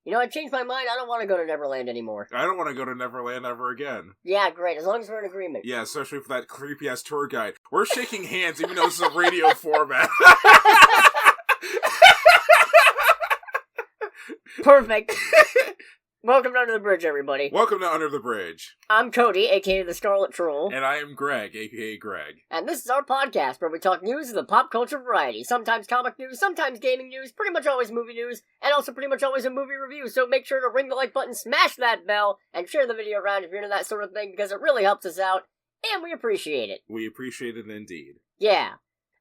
You know, I changed my mind. I don't want to go to Neverland anymore. I don't want to go to Neverland ever again. Yeah, great. As long as we're in agreement. Yeah, especially for that creepy-ass tour guide. We're shaking hands even though this is a radio format. Perfect. Welcome to Under the Bridge, everybody. Welcome to Under the Bridge. I'm Cody, a.k.a. the Scarlet Troll. And I am Greg, a.k.a. Greg. And this is our podcast where we talk news of the pop culture variety. Sometimes comic news, sometimes gaming news, pretty much always movie news, and also pretty much always a movie review. So make sure to ring the like button, smash that bell, and share the video around if you're into that sort of thing, because it really helps us out, and we appreciate it. We appreciate it indeed. Yeah.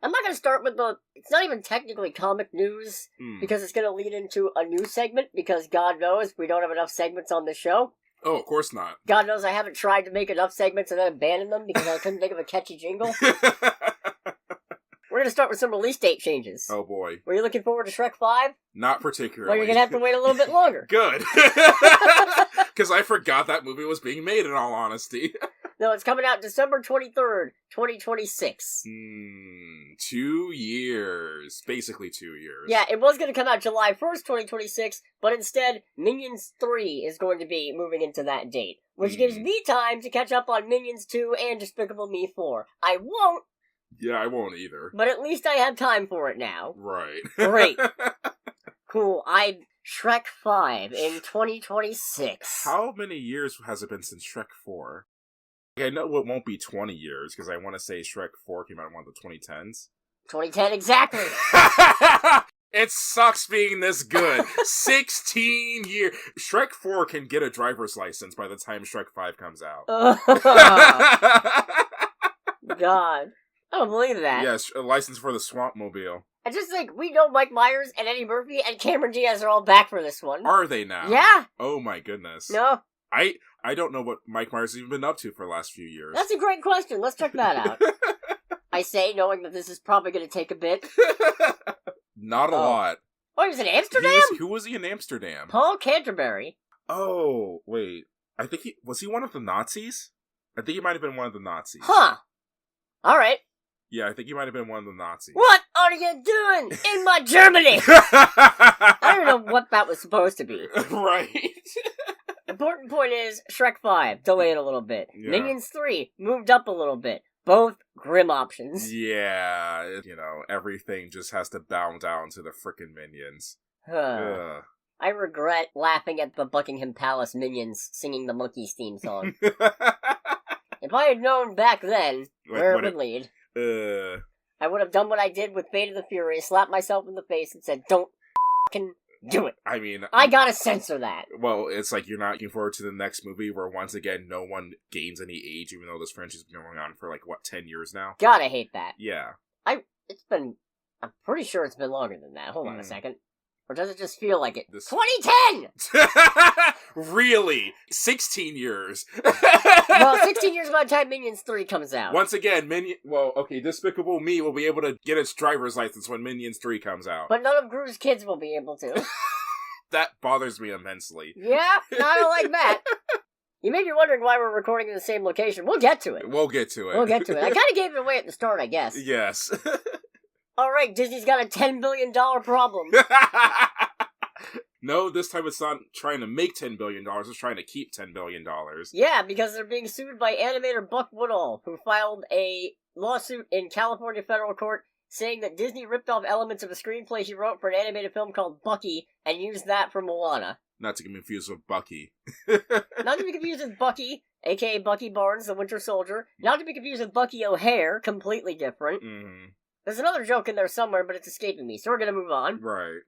I'm not going to start with it's not even technically comic news, because it's going to lead into a new segment, because God knows we don't have enough segments on this show. Oh, of course not. God knows I haven't tried to make enough segments and then abandoned them because I couldn't think of a catchy jingle. We're going to start with some release date changes. Oh boy. Were you looking forward to Shrek 5? Not particularly. Well, you're going to have to wait a little bit longer. Good. Because I forgot that movie was being made, in all honesty. No, it's coming out December 23rd, 2026. 2 years. Basically 2 years. Yeah, it was going to come out July 1st, 2026, but instead, Minions 3 is going to be moving into that date, which gives me time to catch up on Minions 2 and Despicable Me 4. I won't. Yeah, I won't either. But at least I have time for it now. Right. Great. Cool. Shrek 5 in 2026. How many years has it been since Shrek 4? I know it won't be 20 years, because I want to say Shrek 4 came out in one of the 2010s. 2010, exactly! It sucks being this good. 16 years. Shrek 4 can get a driver's license by the time Shrek 5 comes out. God. I don't believe that. Yes, a license for the Swamp Mobile. I just think we know Mike Myers and Eddie Murphy and Cameron Diaz are all back for this one. Are they now? Yeah! Oh my goodness. No. I don't know what Mike Myers has even been up to for the last few years. That's a great question. Let's check that out. I say, knowing that this is probably going to take a bit. Not a lot. Oh, he was in Amsterdam? Who was he in Amsterdam? Paul Canterbury. Oh, wait. I think was he one of the Nazis? I think he might have been one of the Nazis. Huh. Alright. Yeah, I think he might have been one of the Nazis. What are you doing in my Germany? I don't know what that was supposed to be. Right. Important point is, Shrek 5, delayed a little bit. Yeah. Minions 3, moved up a little bit. Both grim options. Yeah, everything just has to bow down to the frickin' Minions. I regret laughing at the Buckingham Palace Minions singing the Monkeys theme song. If I had known back then where it would lead, I would have done what I did with Fate of the Furious, slapped myself in the face and said, don't f***ing do it. I mean, I gotta censor that. Well, it's like you're not looking forward to the next movie where once again no one gains any age, even though this franchise has been going on for 10 years now? God, I hate that. Yeah. I'm pretty sure it's been longer than that. Hold on a second. Or does it just feel like it? 2010! Really? 16 years. Well, 16 years by the time Minions 3 comes out. Once again, Despicable Me will be able to get its driver's license when Minions 3 comes out. But none of Gru's kids will be able to. That bothers me immensely. Yeah, I don't like that. You may be wondering why we're recording in the same location. We'll get to it. We'll get to it. I kind of gave it away at the start, I guess. Yes. Alright, Disney's got a $10 billion problem. No, this time it's not trying to make $10 billion, it's trying to keep $10 billion. Yeah, because they're being sued by animator Buck Woodall, who filed a lawsuit in California federal court saying that Disney ripped off elements of a screenplay he wrote for an animated film called Bucky and used that for Moana. Not to get confused with Bucky. Not to be confused with Bucky, aka Bucky Barnes, the Winter Soldier. Not to be confused with Bucky O'Hare, completely different. Mm-hmm. There's another joke in there somewhere, but it's escaping me, so we're gonna move on. Right.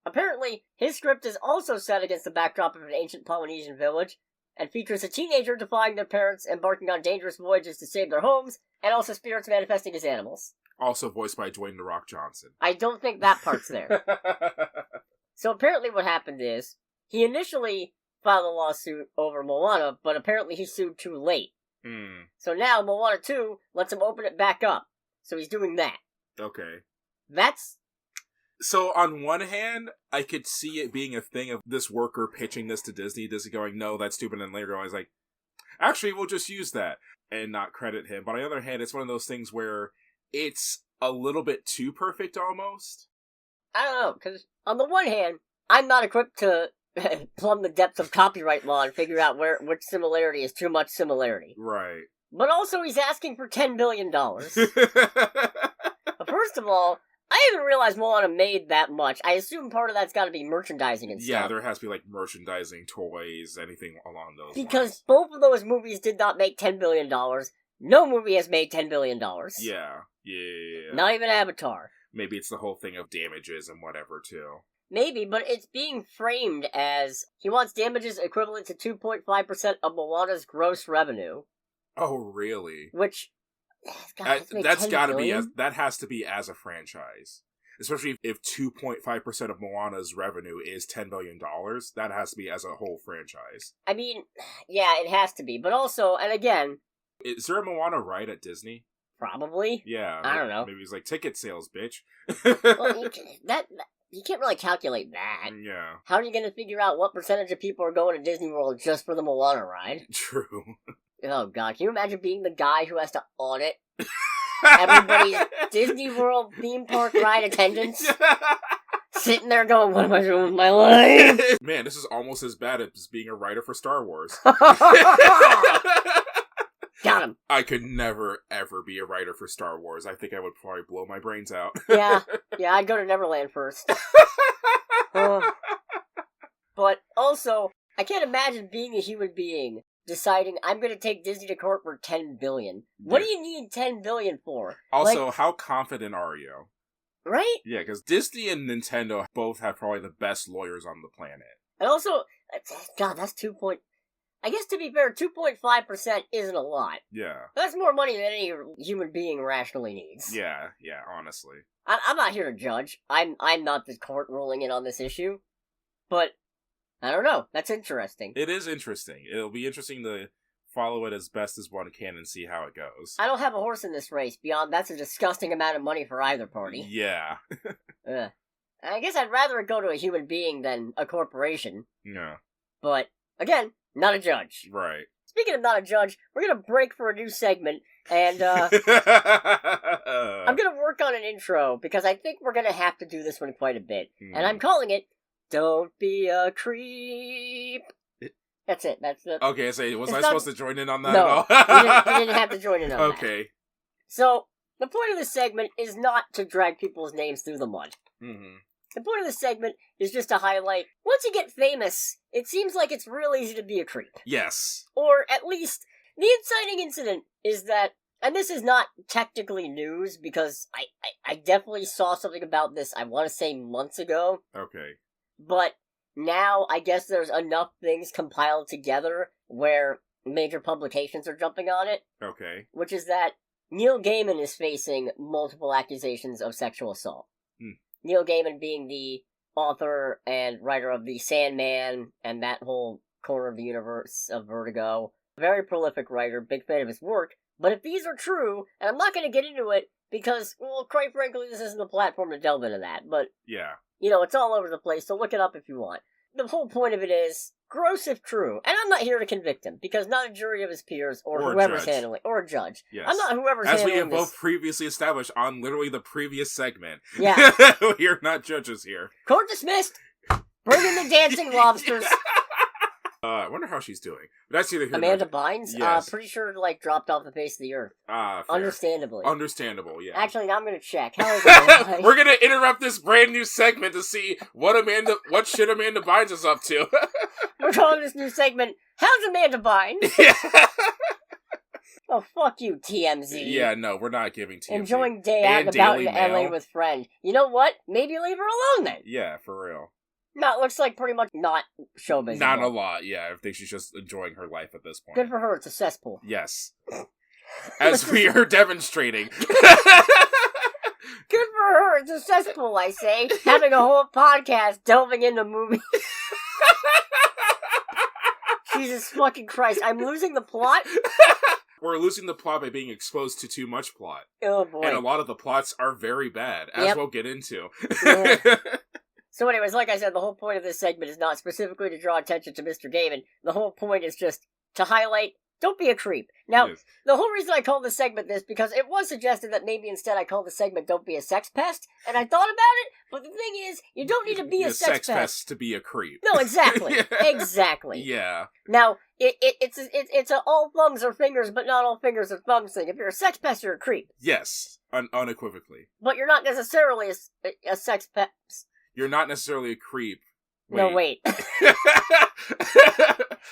Apparently, his script is also set against the backdrop of an ancient Polynesian village, and features a teenager defying their parents, embarking on dangerous voyages to save their homes, and also spirits manifesting as animals. Also voiced by Dwayne "The Rock" Johnson. I don't think that part's there. So apparently what happened is, he initially filed a lawsuit over Moana, but apparently he sued too late. So now Moana 2 lets him open it back up. So he's doing that. Okay. So on one hand, I could see it being a thing of this worker pitching this to Disney going, no, that's stupid, and later going, like, actually, we'll just use that, and not credit him. But on the other hand, it's one of those things where it's a little bit too perfect, almost. I don't know, because on the one hand, I'm not equipped to plumb the depths of copyright law and figure out which similarity is too much similarity. Right. But also he's asking for $10 billion. First of all, I didn't realize Moana made that much. I assume part of that's got to be merchandising and stuff. Yeah, there has to be, like, merchandising, toys, anything along those lines. Because both of those movies did not make $10 billion. No movie has made $10 billion. Yeah. Not even Avatar. Maybe it's the whole thing of damages and whatever, too. Maybe, but it's being framed as he wants damages equivalent to 2.5% of Moana's gross revenue. Oh, really? Which, God, that has to be as a franchise. Especially if 2.5% of Moana's revenue is $10 billion, that has to be as a whole franchise. I mean, yeah, it has to be. But also, and again... Is there a Moana ride at Disney? Probably. Yeah. I don't know. Maybe it's like ticket sales, bitch. Well, you can't really calculate that. Yeah. How are you going to figure out what percentage of people are going to Disney World just for the Moana ride? True. Oh, God. Can you imagine being the guy who has to audit everybody's Disney World theme park ride attendance? Sitting there going, what am I doing with my life? Man, this is almost as bad as being a writer for Star Wars. Got him. I could never, ever be a writer for Star Wars. I think I would probably blow my brains out. Yeah, I'd go to Neverland first. But also, I can't imagine being a human being deciding I'm going to take Disney to court for $10 billion. What do you need $10 billion for? Also, how confident are you? Right? Yeah, because Disney and Nintendo both have probably the best lawyers on the planet. And also, God, that's I guess to be fair, 2.5% isn't a lot. Yeah. That's more money than any human being rationally needs. Yeah, honestly. I'm not here to judge. I'm not the court ruling in on this issue. But, I don't know. That's interesting. It is interesting. It'll be interesting to follow it as best as one can and see how it goes. I don't have a horse in this race beyond that's a disgusting amount of money for either party. Yeah. I guess I'd rather it go to a human being than a corporation. Yeah. But, again, not a judge. Right. Speaking of not a judge, we're gonna break for a new segment, and, I'm gonna work on an intro, because I think we're gonna have to do this one quite a bit. And I'm calling it, Don't Be a Creep. That's it, that's the... Okay, so was I supposed to join in on that at all? you didn't have to join in on that. Okay. So, the point of this segment is not to drag people's names through the mud. Mm-hmm. The point of this segment is just to highlight, once you get famous, it seems like it's real easy to be a creep. Yes. Or at least, the inciting incident is that, and this is not technically news, because I definitely saw something about this, I want to say months ago. Okay. But now, I guess there's enough things compiled together where major publications are jumping on it. Okay. Which is that Neil Gaiman is facing multiple accusations of sexual assault. Neil Gaiman being the author and writer of The Sandman and that whole corner of the universe of Vertigo. Very prolific writer, big fan of his work. But if these are true, and I'm not going to get into it because, well, quite frankly, this isn't the platform to delve into that. But, yeah, it's all over the place, so look it up if you want. The whole point of it is, gross if true. And I'm not here to convict him, because not a jury of his peers or whoever's handling, or a judge. Yes. I'm not whoever's handling this. As we have both previously established on literally the previous segment. Yeah. We're not judges here. Court dismissed! Bring in the dancing lobsters! I wonder how she's doing. But that's either here Amanda Bynes? Yes. Pretty sure, dropped off the face of the earth. Fair. Understandably. Understandable, yeah. Actually, now I'm gonna check. How is Amanda We're gonna interrupt this brand new segment to see what shit Amanda Bynes is up to. We're calling this new segment, How's Amanda Bynes? Oh, fuck you, TMZ. Yeah, no, we're not giving TMZ. Enjoying day out and about in LA with friend. You know what? Maybe leave her alone then. Yeah, for real. No, it looks like pretty much not showbiz. Not a lot, yeah. I think she's just enjoying her life at this point. Good for her, it's a cesspool. Yes. As we are demonstrating. Good for her, it's a cesspool, I say. Having a whole podcast delving into movies. Jesus fucking Christ, I'm losing the plot? We're losing the plot by being exposed to too much plot. Oh boy. And a lot of the plots are very bad, as we'll get into. Yeah. So anyways, like I said, the whole point of this segment is not specifically to draw attention to Mr. Gaiman. The whole point is just to highlight Don't be a creep. Now, Yes. the whole reason I called this segment this, because it was suggested that maybe instead I call the segment Don't Be a Sex Pest, and I thought about it, but the thing is, you don't need to be a sex pest to be a creep. No, exactly. Yeah. Exactly. Yeah. Now, it's a all thumbs are fingers, but not all fingers are thumbs thing. If you're a sex pest, you're a creep. Yes. Unequivocally. But you're not necessarily a sex pest. You're not necessarily a creep. No, wait.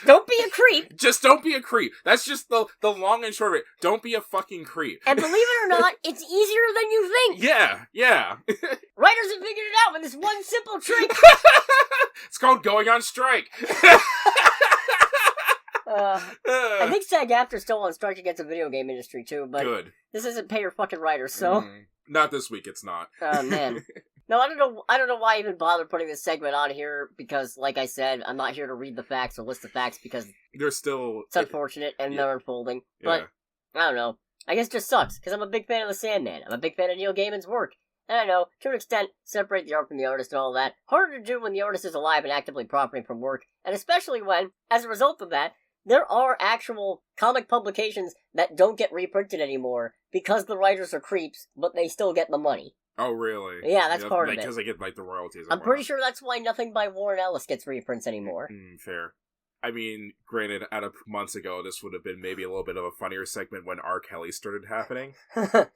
Don't be a creep. Just don't be a creep. That's just the long and short of it. Don't be a fucking creep. And believe it or not, it's easier than you think. Yeah. Writers have figured it out with this one simple trick. It's called going on strike. I think SAG-AFTRA's still on strike against the video game industry too, but Good. This isn't pay your fucking writers, so... Not this week, it's not. Oh, man. No, I don't know why I even bother putting this segment on here, because, like I said, I'm not here to read the facts or list the facts, because... They're still... It's unfortunate, and they're unfolding. But, I don't know. I guess it just sucks, because I'm a big fan of the Sandman. I'm a big fan of Neil Gaiman's work. And I know, to an extent, separate the art from the artist and all that. Harder to do when the artist is alive and actively profiting from work, and especially when, as a result of that, there are actual comic publications that don't get reprinted anymore because the writers are creeps, but they still get the money. Oh, really? Yeah, that's part of it. Because they get, the royalties. I'm pretty sure that's why nothing by Warren Ellis gets reprints anymore. Fair. I mean, granted, months ago, this would have been maybe a little bit of a funnier segment when R. Kelly started happening.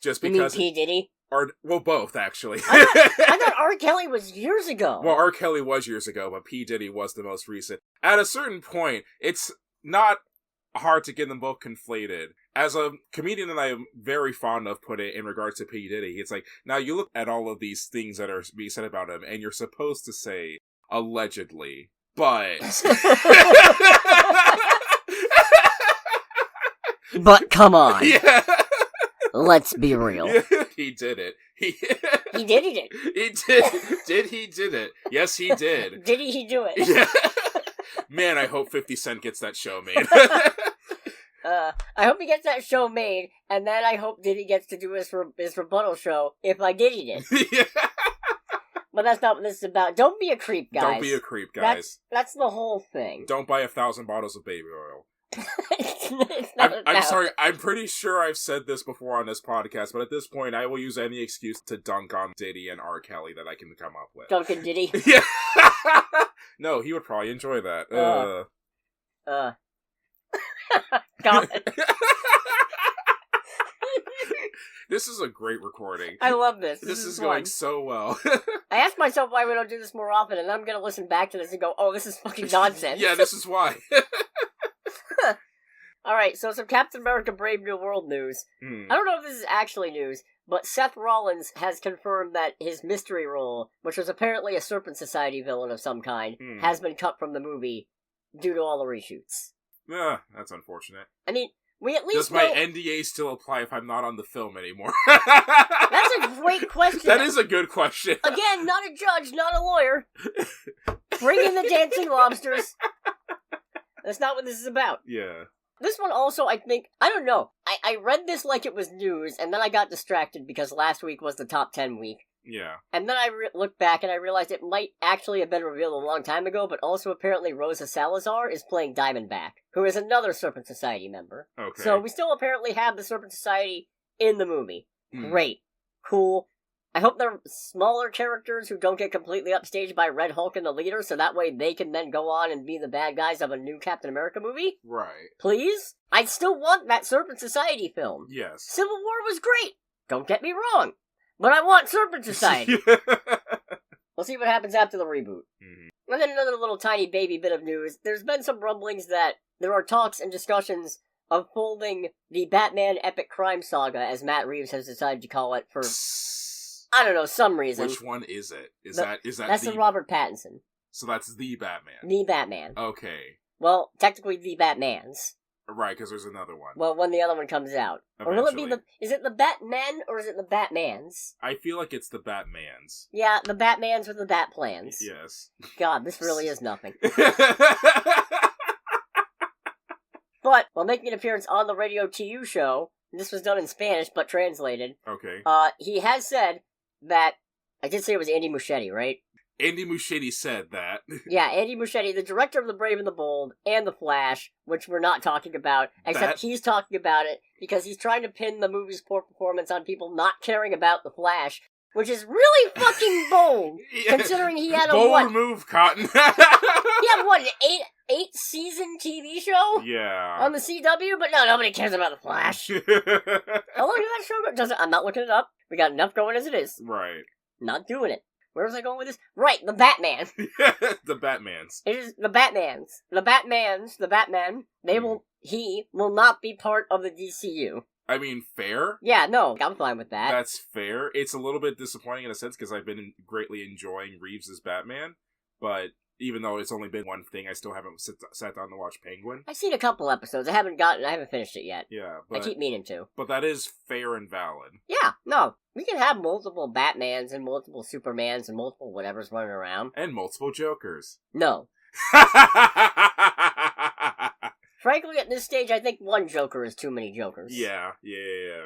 Just because... You mean P. Diddy? Well, both, actually. I thought R. Kelly was years ago. Well, R. Kelly was years ago, but P. Diddy was the most recent. At a certain point, it's not hard to get them both conflated. As a comedian that I'm very fond of put it in regards to P. Diddy, it's like, now you look at all of these things that are being said about him, and you're supposed to say, allegedly, but... But come on. Yeah. Let's be real. Yeah, he did it. He did. He did. He did it. Yes, he did. Did he do it? Yeah. Man, I hope 50 Cent gets that show made. I hope he gets that show made, and then I hope Diddy gets to do his rebuttal show if I Diddy'd it. Yeah. But that's not what this is about. Don't be a creep, guys. Don't be a creep, guys. That's the whole thing. Don't buy 1,000 bottles of baby oil. I'm sorry, I'm pretty sure I've said this before on this podcast, but at this point, I will use any excuse to dunk on Diddy and R. Kelly that I can come up with. Duncan Diddy? Yeah. No, he would probably enjoy that. God. This is a great recording. I love this. This is going so well. I ask myself why we don't do this more often, and I'm gonna listen back to this and go, oh, this is fucking nonsense. Yeah, this is why. Alright, so some Captain America Brave New World news. I don't know if this is actually news, but Seth Rollins has confirmed that his mystery role, which was apparently a Serpent Society villain of some kind, has been cut from the movie due to all the reshoots. That's unfortunate. I mean, we at least Does my NDA still apply if I'm not on the film anymore? That's a great question. That is a good question. Again, not a judge, not a lawyer. Bring in the dancing lobsters. That's not what this is about. Yeah. This one also, I think, I don't know. I read this like it was news, and then I got distracted because last week was the top 10 week. Yeah. And then I looked back and I realized it might actually have been revealed a long time ago, but also apparently Rosa Salazar is playing Diamondback, who is another Serpent Society member. Okay. So we still apparently have the Serpent Society in the movie. Great. Cool. I hope they're smaller characters who don't get completely upstaged by Red Hulk and the leader, so that way they can then go on and be the bad guys of a new Captain America movie. Right. Please? I still want that Serpent Society film. Yes. Civil War was great. Don't get me wrong. But I want Serpent Society. We'll see what happens after the reboot. And then another little tiny baby bit of news. There's been some rumblings that there are talks and discussions of folding the Batman Epic Crime Saga, as Matt Reeves has decided to call it, for... I don't know, some reason. Which one is it? Is that that's the Robert Pattinson. So that's the Batman. The Batman. Okay. Well, technically the Batman's. Right, because there's another one. Well, when the other one comes out. Eventually. Or will it be is it the Batmen or is it the Batmans? I feel like it's the Batmans. Yeah, the Batmans with the Batplans. Yes. God, this really is nothing. But, while making an appearance on the Radio TU show, this was done in Spanish, but translated. Okay. He has said that, I did say it was Andy Muschietti, right? Andy Muschietti said that. Yeah, Andy Muschietti, the director of The Brave and the Bold and The Flash, which we're not talking about, except he's talking about it because he's trying to pin the movie's poor performance on people not caring about The Flash, which is really fucking bold, considering he had a bold move, Cotton. He had an eight season TV show? Yeah. On the CW, but no, nobody cares about The Flash. How long did that show go? I'm not looking it up. We got enough going as it is. Right. Not doing it. Where was I going with this? Right, the Batman. The Batmans. It is the Batmans. The Batman. He will not be part of the DCU. I mean, fair? Yeah, no, I'm fine with that. That's fair. It's a little bit disappointing in a sense, because I've been greatly enjoying Reeves' Batman, but even though it's only been one thing, I still haven't sat down to watch Penguin. I've seen a couple episodes. I haven't finished it yet. Yeah, I keep meaning to. But that is fair and valid. Yeah, no. We can have multiple Batmans and multiple Supermans and multiple whatever's running around. And multiple Jokers. No. Frankly, at this stage, I think one Joker is too many Jokers. Yeah.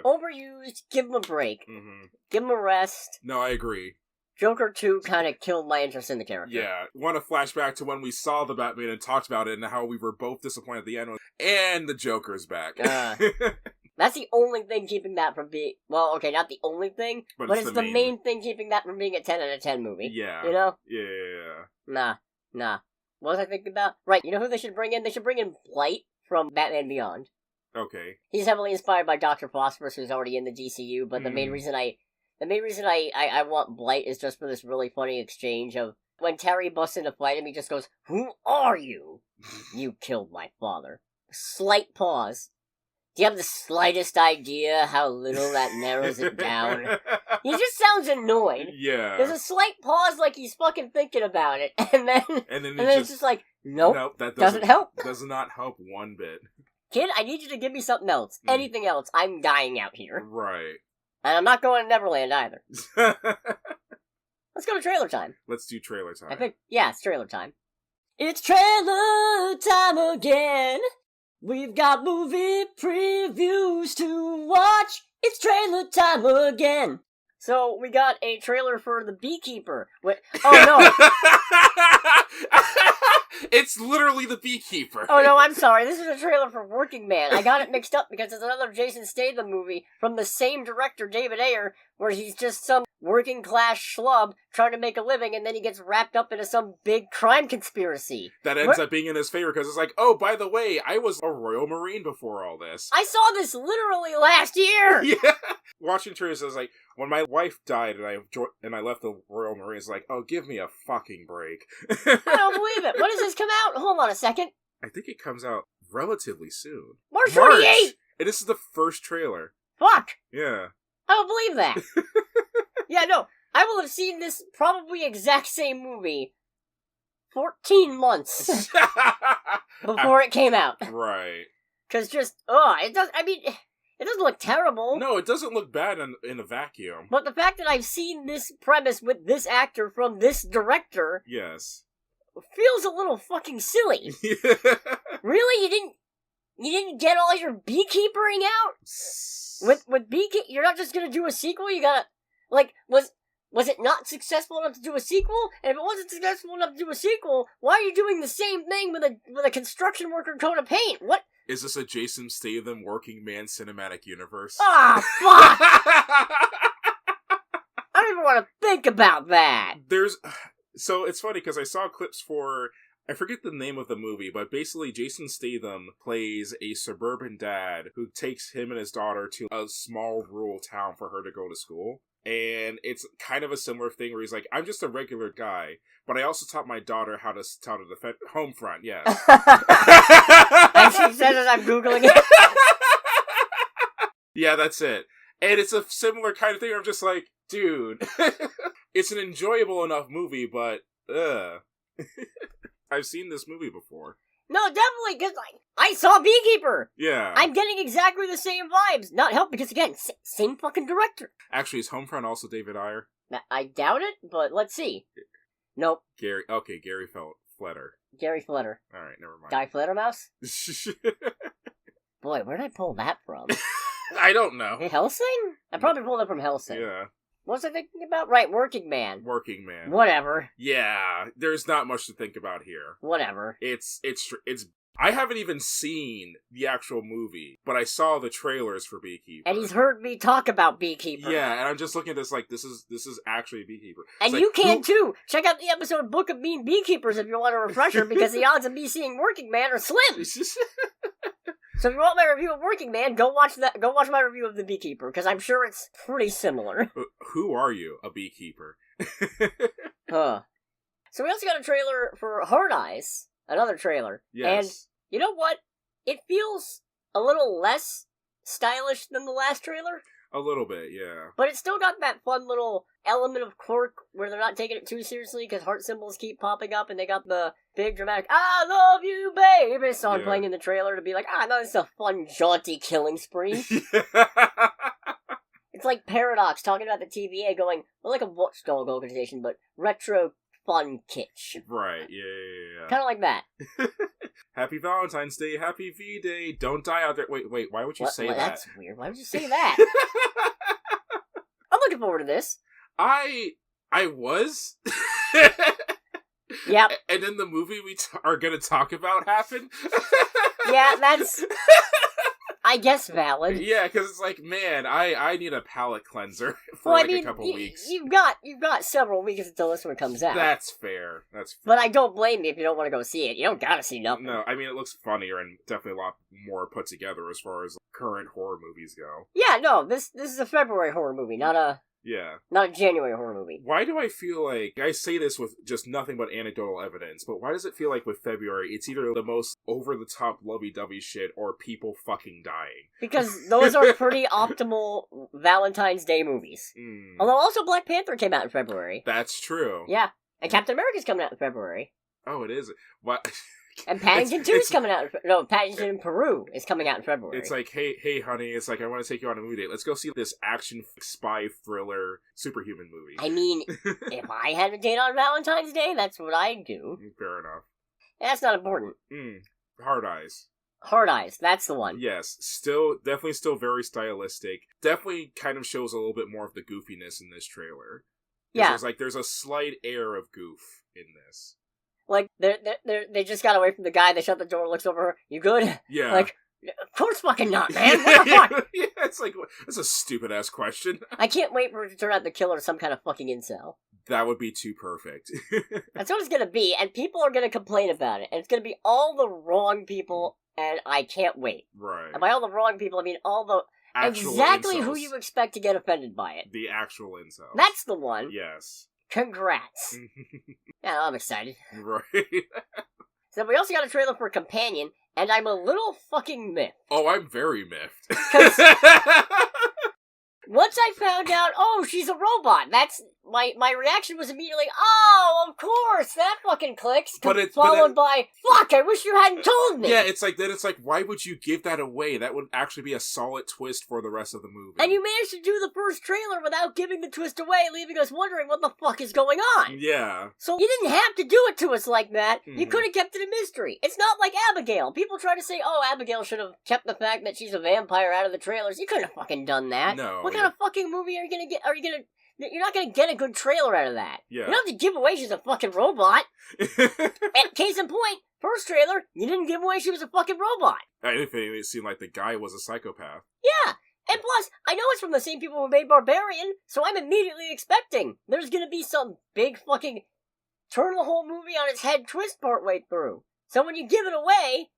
Overused, give him a break. Mm-hmm. Give him a rest. No, I agree. Joker 2 kind of killed my interest in the character. Yeah. Want to flashback to when we saw the Batman and talked about it and how we were both disappointed at the end. And the Joker's back. That's the only thing keeping that from being... Well, okay, not the only thing, but it's the main thing keeping that from being a 10 out of 10 movie. Yeah. You know? Yeah. Nah. What was I thinking about? Right, you know who they should bring in? They should bring in Blight from Batman Beyond. Okay. He's heavily inspired by Dr. Phosphorus, who's already in the DCU, but the main reason I want Blight is just for this really funny exchange of when Terry busts in to fight him, he just goes, "Who are you? You killed my father." Slight pause. Do you have the slightest idea how little that narrows it down? He just sounds annoyed. Yeah. There's a slight pause like he's fucking thinking about it, and then it's just like, nope, that doesn't help. Does not help one bit. Kid, I need you to give me something else. Anything else. I'm dying out here. Right. And I'm not going to Neverland either. Let's go to trailer time. Let's do trailer time. It's trailer time. It's trailer time again. We've got movie previews to watch. It's trailer time again. So, we got a trailer for The Beekeeper. Oh, no. It's literally The Beekeeper. Oh, no, I'm sorry. This is a trailer for Working Man. I got it mixed up because it's another Jason Statham movie from the same director, David Ayer, where he's just some working-class schlub trying to make a living, and then he gets wrapped up into some big crime conspiracy. That ends up being in his favor, because it's like, oh, by the way, I was a Royal Marine before all this. I saw this literally last year! Yeah! Watching trailers, I was like, when my wife died and I left the Royal Marines, like, oh, give me a fucking break. I don't believe it. When does this come out? Hold on a second. I think it comes out relatively soon. March 28th! And this is the first trailer. Fuck! Yeah. I don't believe that. Yeah, no. I will have seen this probably exact same movie 14 months before it came out. Right. Because it doesn't look terrible. No, it doesn't look bad in a vacuum. But the fact that I've seen this premise with this actor from this director... Yes. Feels a little fucking silly. Really? You didn't get all your beekeepering out? With beekeeping, you're not just gonna do a sequel, you gotta... Was it not successful enough to do a sequel? And if it wasn't successful enough to do a sequel, why are you doing the same thing with a construction worker coat of paint? What? Is this a Jason Statham Working Man cinematic universe? Ah, fuck! I don't even want to think about that. So it's funny because I saw clips for, I forget the name of the movie, but basically Jason Statham plays a suburban dad who takes him and his daughter to a small rural town for her to go to school. And it's kind of a similar thing where he's like, I'm just a regular guy, but I also taught my daughter how to defend Homefront, yes. And she says as I'm Googling it. Yeah, that's it. And it's a similar kind of thing where I'm just like, dude, it's an enjoyable enough movie, but, I've seen this movie before. No, definitely, because I saw Beekeeper! Yeah. I'm getting exactly the same vibes. Not help, because again, same fucking director. Actually, is Homefront also David Ayer? I doubt it, but let's see. Nope. Gary Fletter. Gary Fletter. Alright, never mind. Guy Fledermaus? Boy, where did I pull that from? I don't know. Hellsing? I probably pulled it from Hellsing. Yeah. What was I thinking about? Right, Working Man. Working Man. Whatever. Yeah, there's not much to think about here. Whatever. It's. I haven't even seen the actual movie, but I saw the trailers for Beekeeper. And he's heard me talk about Beekeeper. Yeah, and I'm just looking at this like, this is actually Beekeeper. And it's you like, can too! Check out the episode Book of Mean Beekeepers if you want a refresher, because the odds of me seeing Working Man are slim! So if you want my review of Working Man, go watch my review of The Beekeeper, because I'm sure it's pretty similar. Who are you? A beekeeper? Huh. So we also got a trailer for Hard Eyes. Another trailer. Yes. And you know what? It feels a little less stylish than the last trailer. A little bit, yeah. But it's still got that fun little element of quirk where they're not taking it too seriously because heart symbols keep popping up and they got the big dramatic "I love you, baby" song playing in the trailer to be like, no, it's a fun, jaunty killing spree. It's like Paradox talking about the TVA going, we're like a watchdog organization, but retro fun kitsch. Right, yeah. Kind of like that. Happy Valentine's Day, happy V-Day, don't die out there. Wait, why would you say that? That's weird. Why would you say that? I'm looking forward to this. I was. Yep. And then the movie we are going to talk about happened. Yeah, that's, I guess, valid. Yeah, because it's like, man, I need a palate cleanser for a couple weeks. You've got several weeks until this one comes out. That's fair. But I don't blame you if you don't want to go see it. You don't gotta see nothing. No, I mean, it looks funnier and definitely a lot more put together as far as current horror movies go. Yeah, no, this is a February horror movie, not a January horror movie. Why do I feel like, I say this with just nothing but anecdotal evidence, but why does it feel like with February, it's either the most over-the-top lovey-dovey shit or people fucking dying? Because those are pretty optimal Valentine's Day movies. Although also Black Panther came out in February. That's true. Yeah, and Captain America's coming out in February. Oh, it is? What? And Paddington 2 is coming out. Paddington in Peru is coming out in February. It's like, hey, honey, it's like, I want to take you on a movie date. Let's go see this action spy thriller superhuman movie. I mean, if I had a date on Valentine's Day, that's what I'd do. Fair enough. That's not important. Hard Eyes. Hard Eyes, that's the one. Yes, definitely still very stylistic. Definitely kind of shows a little bit more of the goofiness in this trailer. Yeah. There's a slight air of goof in this. Like, they just got away from the guy, they shut the door, looks over her, you good? Yeah. Like, of course fucking not, man, what the fuck? Yeah, it's like, that's a stupid-ass question. I can't wait for it to turn out the killer some kind of fucking incel. That would be too perfect. That's what it's gonna be, and people are gonna complain about it, and it's gonna be all the wrong people, and I can't wait. Right. And by all the wrong people, I mean all the... Actual exactly incels. Who you expect to get offended by it. The actual incels. That's the one. Yes. Congrats. Yeah, I'm excited. Right. So we also got a trailer for Companion, and I'm a little fucking miffed. Oh, I'm very miffed. Once I found out, she's a robot, that's... My reaction was immediately, of course, that fucking clicks. Followed by, fuck, I wish you hadn't told me. Yeah, it's like, why would you give that away? That would actually be a solid twist for the rest of the movie. And you managed to do the first trailer without giving the twist away, leaving us wondering what the fuck is going on. Yeah. So you didn't have to do it to us like that. You could have kept it a mystery. It's not like Abigail. People try to say, Abigail should have kept the fact that she's a vampire out of the trailers. You couldn't have fucking done that. No. What kind of fucking movie are you gonna get? You're not gonna get a good trailer out of that. Yeah. You don't have to give away she's a fucking robot. And case in point, first trailer, you didn't give away she was a fucking robot. If it seemed like the guy was a psychopath. Yeah. And plus, I know it's from the same people who made Barbarian, so I'm immediately expecting there's gonna be some big fucking turn the whole movie on its head twist partway through. So when you give it away,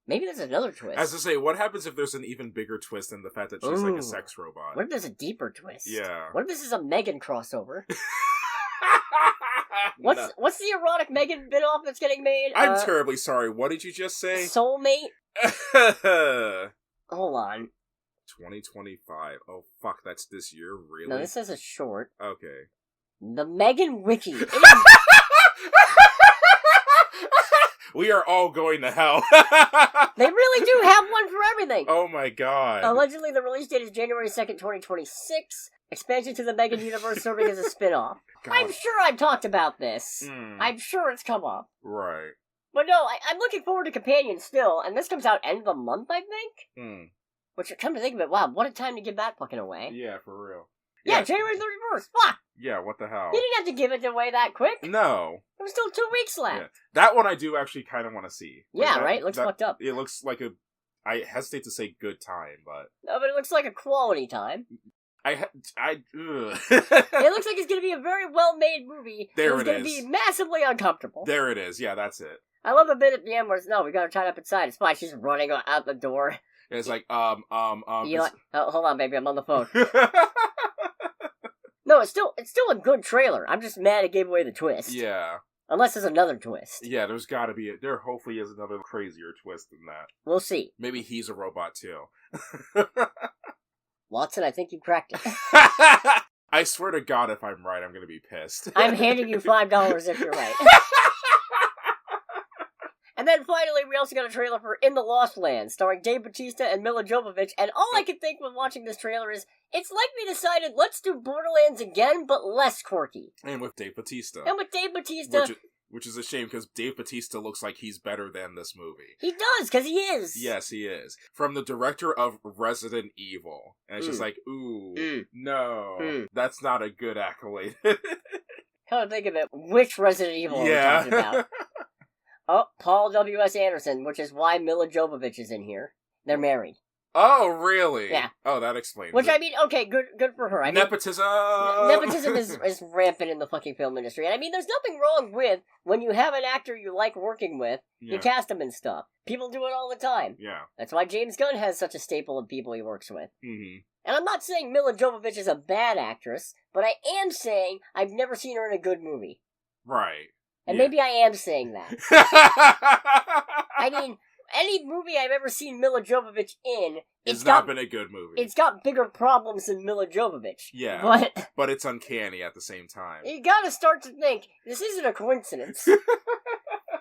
maybe there's another twist. As to say, what happens if there's an even bigger twist than the fact that she's like a sex robot? What if there's a deeper twist? Yeah. What if this is a Megan crossover? What's the erotic Megan bit-off that's getting made? I'm terribly sorry. What did you just say? Soulmate? Hold on. 2025. Oh, fuck, that's this year? Really? No, this is a short. Okay. The Megan Wiki. We are all going to hell. They really do have one for everything. Oh my god. Allegedly, the release date is January 2nd, 2026. Expansion to the Megan universe serving as a spin-off. God. I'm sure I've talked about this. I'm sure it's come up. Right. But no, I'm looking forward to Companion still, and this comes out end of the month, I think? Which, come to think of it, wow, what a time to give that fucking away. Yeah, for real. Yeah, January 31st. Fuck! Yeah, what the hell? You didn't have to give it away that quick. No. There was still 2 weeks left. Yeah. That one I do actually kind of want to see. Yeah, right? It looks fucked up. It looks like I hesitate to say good time, but... No, but it looks like a quality time. Ugh. It looks like it's going to be a very well-made movie. There it's going to be massively uncomfortable. There it is. Yeah, that's it. I love the bit at the end where it's, no, we got to tie it up inside. It's fine. She's running out the door. And it's like, You know, hold on, baby. I'm on the phone. No, it's still a good trailer. I'm just mad it gave away the twist. Yeah. Unless there's another twist. Yeah, there's gotta be there hopefully is another crazier twist than that. We'll see. Maybe he's a robot too. Watson, I think you cracked it. I swear to God, if I'm right, I'm gonna be pissed. I'm handing you $5 if you're right. And then finally, we also got a trailer for In the Lost Land, starring Dave Bautista and Mila Jovovich, and all I could think when watching this trailer is, it's like we decided, let's do Borderlands again, but less quirky. And with Dave Bautista. Which is a shame, because Dave Bautista looks like he's better than this movie. He does, because he is. Yes, he is. From the director of Resident Evil. And it's just like, no, that's not a good accolade. Come to think of it, which Resident Evil are we talking about? Oh, Paul W.S. Anderson, which is why Mila Jovovich is in here. They're married. Oh, really? Yeah. Oh, that explains Which, it. I mean, okay, good for her. Nepotism! Nepotism is rampant in the fucking film industry. And I mean, there's nothing wrong with, when you have an actor you like working with, you cast him in stuff. People do it all the time. Yeah. That's why James Gunn has such a staple of people he works with. Mm-hmm. And I'm not saying Mila Jovovich is a bad actress, but I am saying I've never seen her in a good movie. Right. And maybe I am saying that. I mean, any movie I've ever seen Mila Jovovich in... It's not been a good movie. It's got bigger problems than Mila Jovovich. Yeah, but it's uncanny at the same time. You gotta start to think, this isn't a coincidence.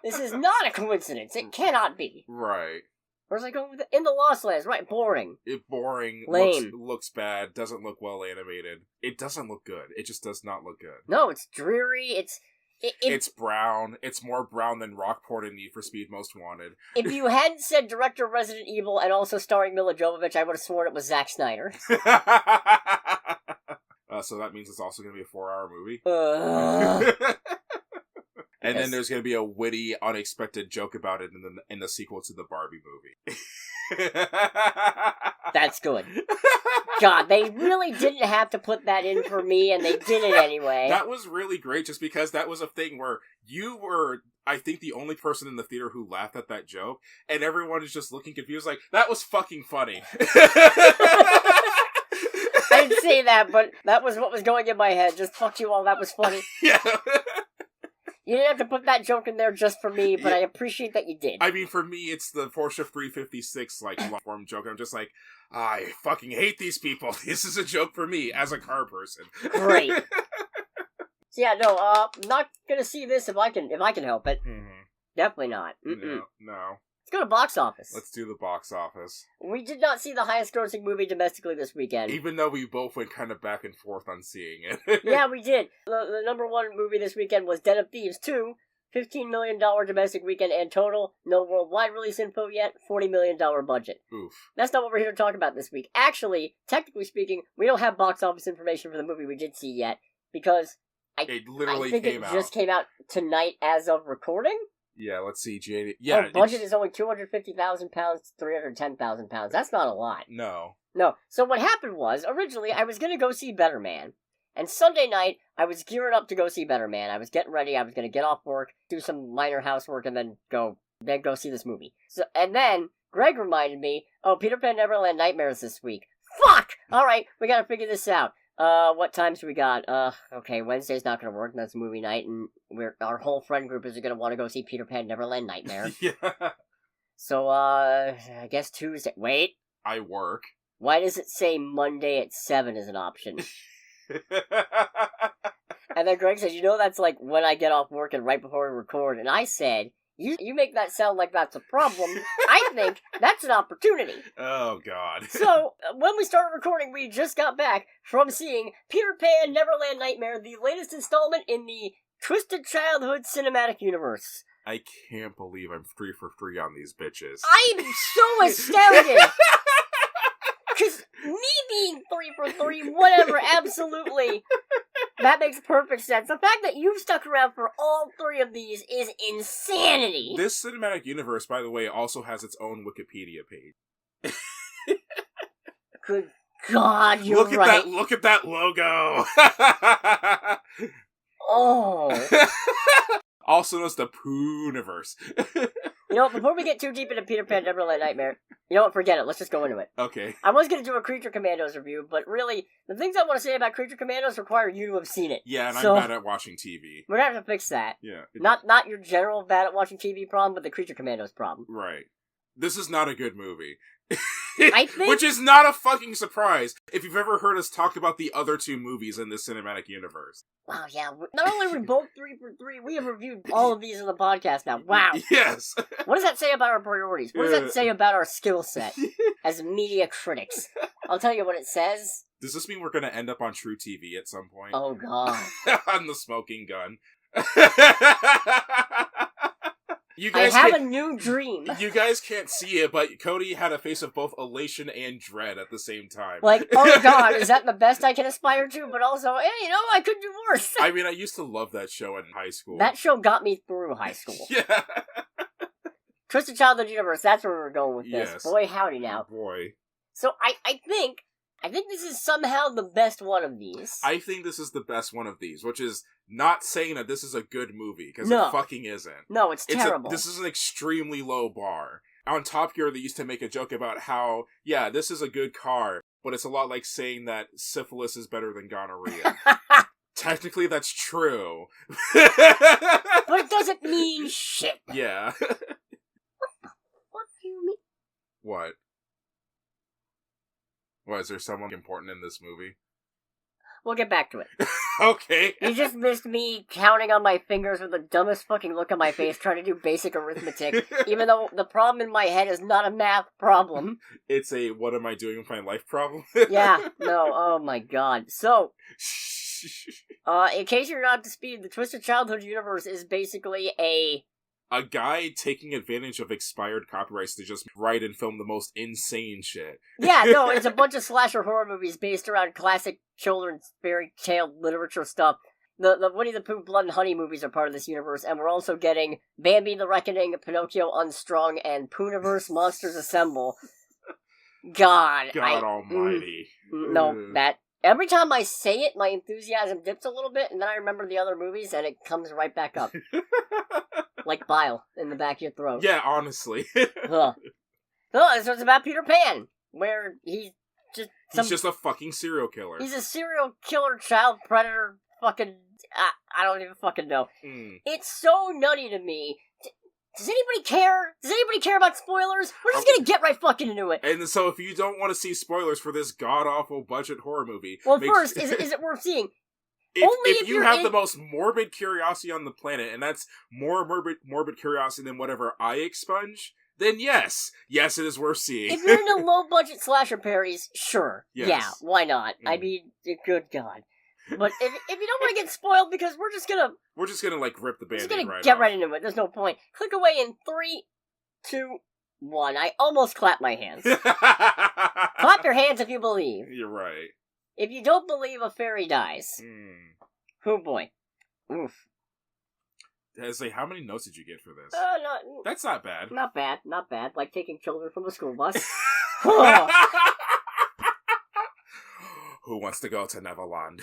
This is not a coincidence. It cannot be. Right. Whereas I go In the Lost Lands, right? Boring. Boring. Lame. Looks bad. Doesn't look well animated. It doesn't look good. It just does not look good. No, it's dreary. It's brown. It's more brown than Rockport and Need for Speed Most Wanted. If you hadn't said director of Resident Evil and also starring Mila Jovovich, I would have sworn it was Zack Snyder. So that means it's also going to be a 4-hour movie? And then there's going to be a witty, unexpected joke about it in the sequel to the Barbie movie. That's good. God, they really didn't have to put that in for me, and they did it anyway. That was really great, just because that was a thing where you were, I think, the only person in the theater who laughed at that joke, and everyone is just looking confused, like, that was fucking funny. I didn't say that, but that was what was going in my head. Just fuck you all, that was funny. Yeah. You didn't have to put that joke in there just for me, but I appreciate that you did. I mean, for me, it's the Porsche 356, like, long-form joke. I'm just like, I fucking hate these people. This is a joke for me, as a car person. Great. So yeah, no, not gonna see this if I can help it. Mm-hmm. Definitely not. No. Let's go to box office. Let's do the box office. We did not see the highest grossing movie domestically this weekend. Even though we both went kind of back and forth on seeing it. Yeah, we did. The number one movie this weekend was Den of Thieves 2. $15 million domestic weekend and total. No worldwide release info yet. $40 million budget. Oof. That's not what we're here to talk about this week. Actually, technically speaking, we don't have box office information for the movie we did see yet, because it literally I think came it out. just came out tonight as of recording. Yeah, let's see, JD. Yeah, budget is only £250,000 to £310,000. That's not a lot. No. So what happened was, originally, I was going to go see Better Man. And Sunday night, I was gearing up to go see Better Man. I was getting ready. I was going to get off work, do some minor housework, and then go see this movie. And then Greg reminded me, Peter Pan Neverland Nightmares this week. Fuck! Alright, we got to figure this out. What times we got? Okay, Wednesday's not gonna work, and that's movie night, and our whole friend group is gonna want to go see Peter Pan Neverland Nightmare. Yeah. So, I guess Tuesday. Wait. I work. Why does it say Monday at 7 as an option? And then Greg says, that's like when I get off work and right before we record, and I said, You make that sound like that's a problem. I think that's an opportunity. Oh, God. So, when we started recording, we just got back from seeing Peter Pan Neverland Nightmare, the latest installment in the Twisted Childhood cinematic universe. I can't believe I'm 3 for 3 on these bitches. I'm so astounded! because me being 3 for 3, whatever, absolutely, that makes perfect sense. The fact that you've stuck around for all 3 of these is insanity. This cinematic universe, by the way, also has its own Wikipedia page. Good God, you're right. Look at that logo! Oh. Also known as the Pooniverse. You know what, before we get too deep into Peter Pan Neverland Nightmare, you know what, forget it, let's just go into it. Okay. I was going to do a Creature Commandos review, but really, the things I want to say about Creature Commandos require you to have seen it. Yeah, and I'm bad at watching TV. We're going to have to fix that. Yeah. Not your general bad at watching TV problem, but the Creature Commandos problem. Right. This is not a good movie. I think... Which is not a fucking surprise if you've ever heard us talk about the other 2 movies in this cinematic universe. Wow, yeah. Not only are we both 3 for 3, we have reviewed all of these in the podcast now. Wow. Yes. What does that say about our priorities? What does that say about our skill set as media critics? I'll tell you what it says. Does this mean we're going to end up on True TV at some point? Oh, God. On the smoking gun. I have a new dream. You guys can't see it, but Cody had a face of both elation and dread at the same time. Like, oh God, is that the best I can aspire to? But also, hey, you know, I could do worse. I mean, I used to love that show in high school. That show got me through high school. Yeah. Twisted Childhood Universe, that's where we're going with this. Yes. Boy, howdy now. Boy. So, I think this is somehow the best one of these. I think this is the best one of these, which is not saying that this is a good movie, because No. it fucking isn't. No, it's terrible. This is an extremely low bar. On Top Gear, they used to make a joke about how, yeah, this is a good car, but it's a lot like saying that syphilis is better than gonorrhea. Technically, that's true. But it doesn't mean shit. Yeah. What do you mean? What? Is there someone important in this movie? We'll get back to it. Okay. You just missed me counting on my fingers with the dumbest fucking look on my face trying to do basic arithmetic, even though the problem in my head is not a math problem. It's a what am I doing with my life problem? Yeah, no, oh my God. So, in case you're not up to speed, the Twisted Childhood universe is basically a guy taking advantage of expired copyrights to just write and film the most insane shit. Yeah, no, it's a bunch of slasher horror movies based around classic children's fairy tale literature stuff. The Winnie the Pooh Blood and Honey movies are part of this universe, and we're also getting Bambi the Reckoning, Pinocchio Unstrung, and Pooniverse Monsters Assemble. God almighty. No, that... Every time I say it, my enthusiasm dips a little bit, and then I remember the other movies, and it comes right back up. Like bile in the back of your throat. Yeah, honestly. So it's about Peter Pan, where he's just a fucking serial killer. He's a serial killer, child predator, fucking... I don't even fucking know. It's so nutty to me. Does anybody care? Does anybody care about spoilers? We're just gonna get right fucking into it. And so if you don't want to see spoilers for this god-awful budget horror movie... Well, first, is it worth seeing? If you have the most morbid curiosity on the planet, and that's more morbid curiosity than whatever I expunge, then yes, it is worth seeing. If you're into low-budget slasher parodies, sure. Yes. Yeah, why not? I mean, good God. But if you don't want to get spoiled, because we're just gonna like rip the Band-Aid right off. Get right into it. There's no point. Click away in 3, 2, 1. I almost clapped my hands. Clap your hands if you believe. You're right. If you don't believe a fairy dies. Oh boy. Oof. Say, how many notes did you get for this? That's not bad. Not bad. Like taking children from a school bus. Who wants to go to Neverland?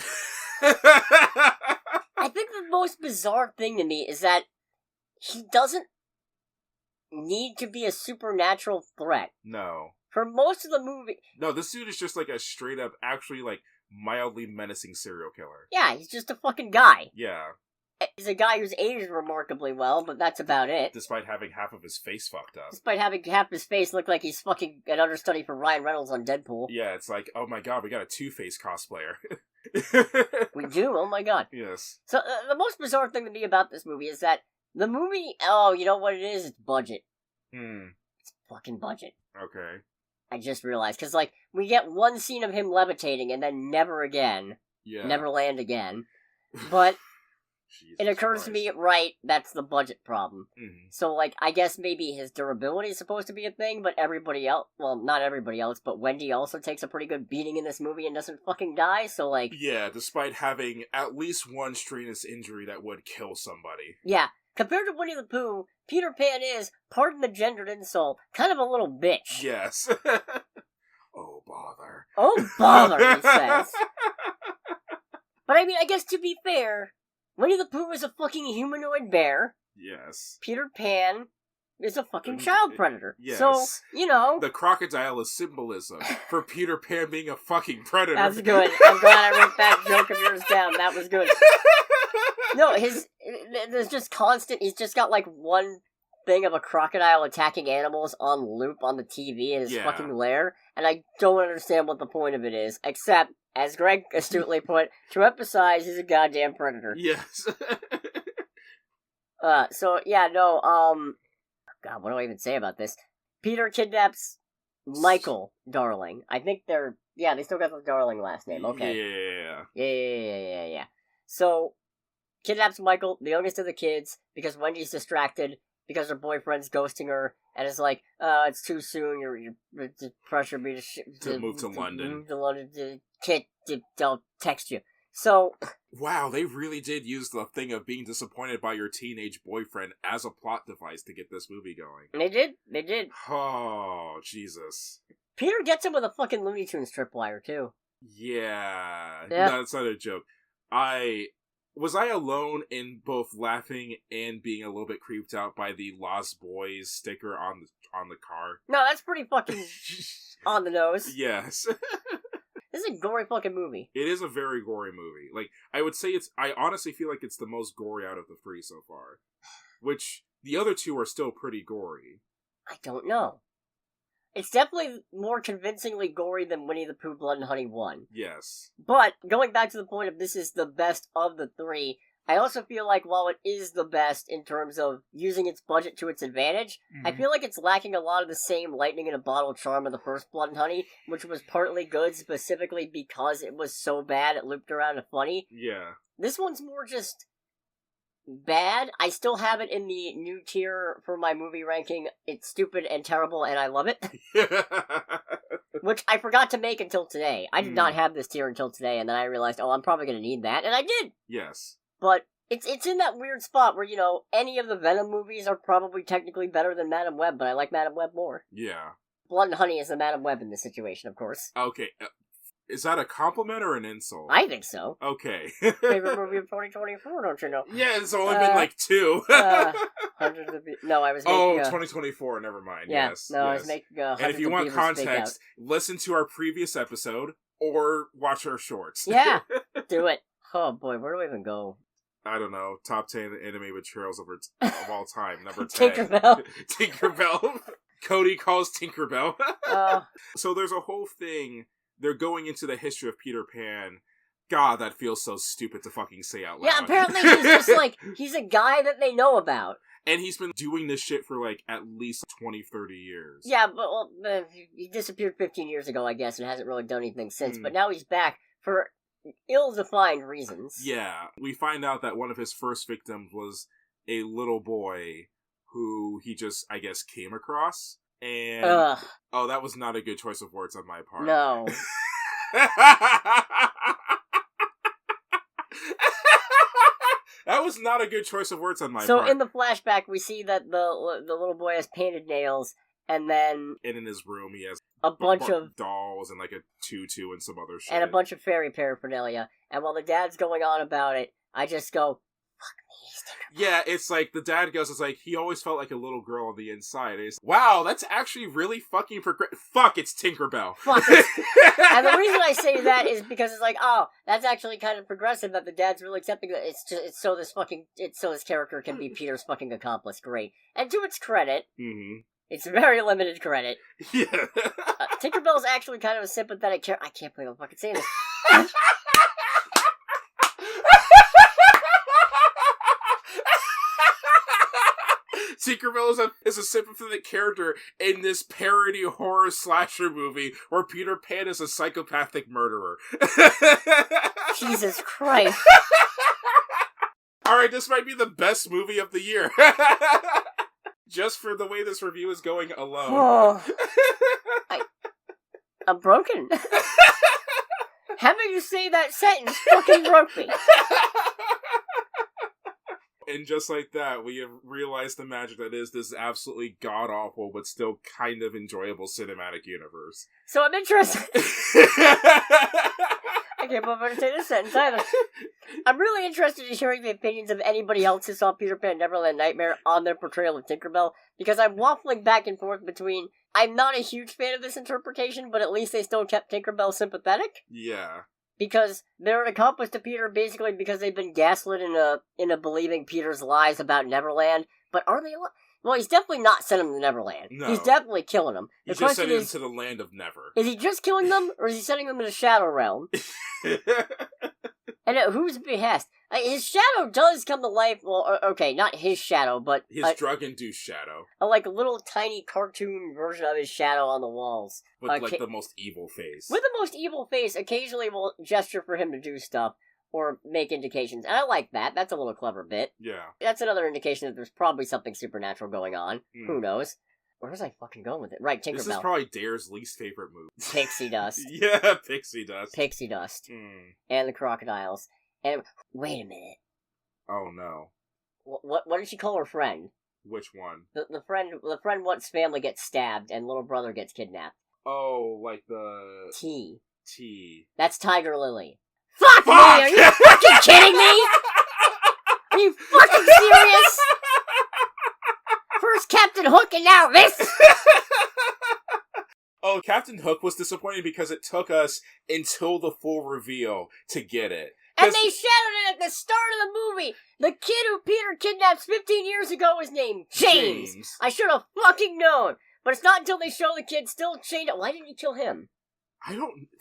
I think the most bizarre thing to me is that he doesn't need to be a supernatural threat. No. For most of the movie... No, this dude is just like a straight up, actually like, mildly menacing serial killer. Yeah, he's just a fucking guy. Yeah. He's a guy who's aged remarkably well, but that's about it. Despite having half of his face fucked up. Despite having half his face look like he's fucking an understudy for Ryan Reynolds on Deadpool. Yeah, it's like, oh my god, we got a Two-Face cosplayer. We do? Oh my god. Yes. So, the most bizarre thing to me about this movie is that the movie, oh, you know what it is? It's budget. It's fucking budget. Okay. I just realized, because, like, we get one scene of him levitating, and then never again. Yeah. Neverland again. But it occurs to me, right, that's the budget problem. Mm-hmm. So, like, I guess maybe his durability is supposed to be a thing, but everybody else, well, not everybody else, but Wendy also takes a pretty good beating in this movie and doesn't fucking die, so, like... Yeah, despite having at least one strenuous injury that would kill somebody. Yeah, compared to Winnie the Pooh, Peter Pan is, pardon the gendered insult, kind of a little bitch. Yes. Oh, bother. Oh, bother, he says. But I mean, I guess to be fair, Winnie the Pooh is a fucking humanoid bear. Yes. Peter Pan is a fucking child predator. Yes. So, you know. The crocodile is symbolism for Peter Pan being a fucking predator. That's good. I'm glad I wrote that joke of yours down. That was good. No, there's just constant, he's just got like one thing of a crocodile attacking animals on loop on the TV in his fucking lair, and I don't understand what the point of it is, except, as Greg astutely put, to emphasize he's a goddamn predator. Yes. So, yeah, no, God, what do I even say about this? Peter kidnaps Michael Darling. I think they still got the Darling last name, okay. Yeah. So, kidnaps Michael, the youngest of the kids, because Wendy's distracted, because her boyfriend's ghosting her, and is like, it's too soon, you're pressure me to move to London. Move to London, I'll text you. So... Wow, they really did use the thing of being disappointed by your teenage boyfriend as a plot device to get this movie going. They did. Oh, Jesus. Peter gets him with a fucking Looney Tunes tripwire, too. Yeah. No, that's not a joke. Was I alone in both laughing and being a little bit creeped out by the Lost Boys sticker on the car? No, that's pretty fucking on the nose. Yes. This is a gory fucking movie. It is a very gory movie. Like, I would say I honestly feel like it's the most gory out of the three so far. Which, the other two are still pretty gory. I don't know. It's definitely more convincingly gory than Winnie the Pooh Blood and Honey 1. Yes. But, going back to the point of this is the best of the three, I also feel like while it is the best in terms of using its budget to its advantage, I feel like it's lacking a lot of the same lightning in a bottle charm of the first Blood and Honey, which was partly good specifically because it was so bad it looped around to funny. Yeah. This one's more just bad. I still have it in the new tier for my movie ranking. It's stupid and terrible and I love it. Which I forgot to make until today. I did not have this tier until today, and then I realized, I'm probably going to need that, and I did! Yes. But it's in that weird spot where, any of the Venom movies are probably technically better than Madam Web, but I like Madam Web more. Yeah. Blood and Honey is the Madam Web in this situation, of course. Okay. Is that a compliment or an insult? I think so. Okay. Favorite movie of 2024, don't you know? Yeah, it's only been like two. Hundreds of... No, I was making 2024, never mind. Yeah, yes. No, yes. I was making and if you want context, listen to our previous episode or watch our shorts. Yeah, do it. Oh boy, where do I even go? I don't know. Top 10 anime materials of all time. Number 10. Tinkerbell. Tinkerbell. Cody calls Tinkerbell. So there's a whole thing. They're going into the history of Peter Pan. God, that feels so stupid to fucking say out loud. Yeah, apparently he's just he's a guy that they know about. And he's been doing this shit for at least 20, 30 years. Yeah, but he disappeared 15 years ago, I guess, and hasn't really done anything since. But now he's back for ill-defined reasons. Yeah, we find out that one of his first victims was a little boy who he just, I guess, came across. And that was not a good choice of words on my part. No. That was not a good choice of words on my part. So in the flashback, we see that the little boy has painted nails, and then... And in his room, he has a bunch of dolls and a tutu and some other shit. And a bunch of fairy paraphernalia. And while the dad's going on about it, I just go, fuck me, yeah, it's the dad goes, he always felt like a little girl on the inside. He's, wow, that's actually really fucking fuck, it's Tinkerbell. Fuck it. And the reason I say that is because it's that's actually kind of progressive that the dad's really accepting that it's so this character can be Peter's fucking accomplice. Great. And to its credit, it's very limited credit. Yeah. Tinkerbell's actually kind of a sympathetic character. I can't believe I'm fucking saying this. Tinkerbell is a sympathetic character in this parody horror slasher movie where Peter Pan is a psychopathic murderer. Jesus Christ. Alright, this might be the best movie of the year. Just for the way this review is going alone. Oh, I'm broken. Having you say that sentence fucking broke me. And just like that, we have realized the magic that is this absolutely god-awful, but still kind of enjoyable cinematic universe. So I'm interested. I can't believe I'm going to say this sentence either. I'm really interested in hearing the opinions of anybody else who saw Peter Pan Neverland Nightmare on their portrayal of Tinkerbell, because I'm waffling back and forth between, I'm not a huge fan of this interpretation, but at least they still kept Tinkerbell sympathetic. Yeah. Because they're an accomplice to Peter basically because they've been gaslit into believing Peter's lies about Neverland. But are they? Well, he's dedefinitely not sending them to Neverland. No. He's definitely killing them. He's just sending them to the land of never. Is he just killing them, or is he sending them to the Shadow Realm? And at whose behest? His shadow does come to life. Well, okay, not his shadow, but his drug-induced shadow. A little tiny cartoon version of his shadow on the walls. With the most evil face. With the most evil face, occasionally will gesture for him to do stuff or make indications. And I like that. That's a little clever bit. Yeah. That's another indication that there's probably something supernatural going on. Who knows? Where was I fucking going with it? Right, Tinkerbell. This is probably Dare's least favorite movie. Pixie dust. Yeah, pixie dust. Pixie dust. And the crocodiles. And wait a minute. Oh no. What did she call her friend? Which one? The friend once family gets stabbed and little brother gets kidnapped. Oh, like the T. That's Tiger Lily. Fuck me! Are you fucking kidding me? Are you fucking serious? First Captain Hook and now this? Oh, Captain Hook was disappointing because it took us until the full reveal to get it. And they shadowed it at the start of the movie! The kid who Peter kidnapped 15 years ago was named James! I should have fucking known! But it's not until they show the kid still chained up. Why didn't you kill him?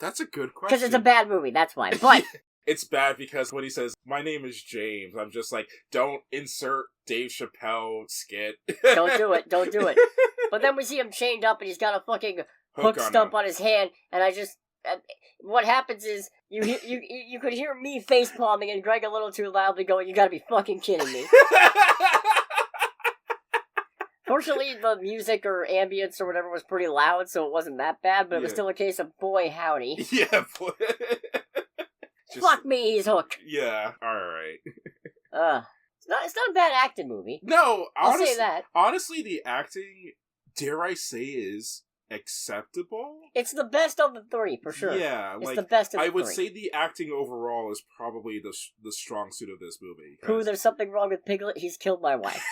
That's a good question. Because it's a bad movie, that's why. But it's bad because when he says, "My name is James," I'm just like, don't insert Dave Chappelle skit. Don't do it. But then we see him chained up and he's got a fucking hook stump on his hand, and I just... what happens is, you could hear me facepalming and Greg a little too loudly going, "You gotta be fucking kidding me." Fortunately, the music or ambience or whatever was pretty loud, so it wasn't that bad, but it was still a case of, boy howdy. Yeah, boy. Fuck me, he's Hook. Yeah, alright. It's not a bad acting movie. No, I'll say that. Honestly, the acting, dare I say, is acceptable. It's the best of the three, for sure. Yeah, it's the best of the three. I would say the acting overall is probably the strong suit of this movie. There's something wrong with Piglet, he's killed my wife.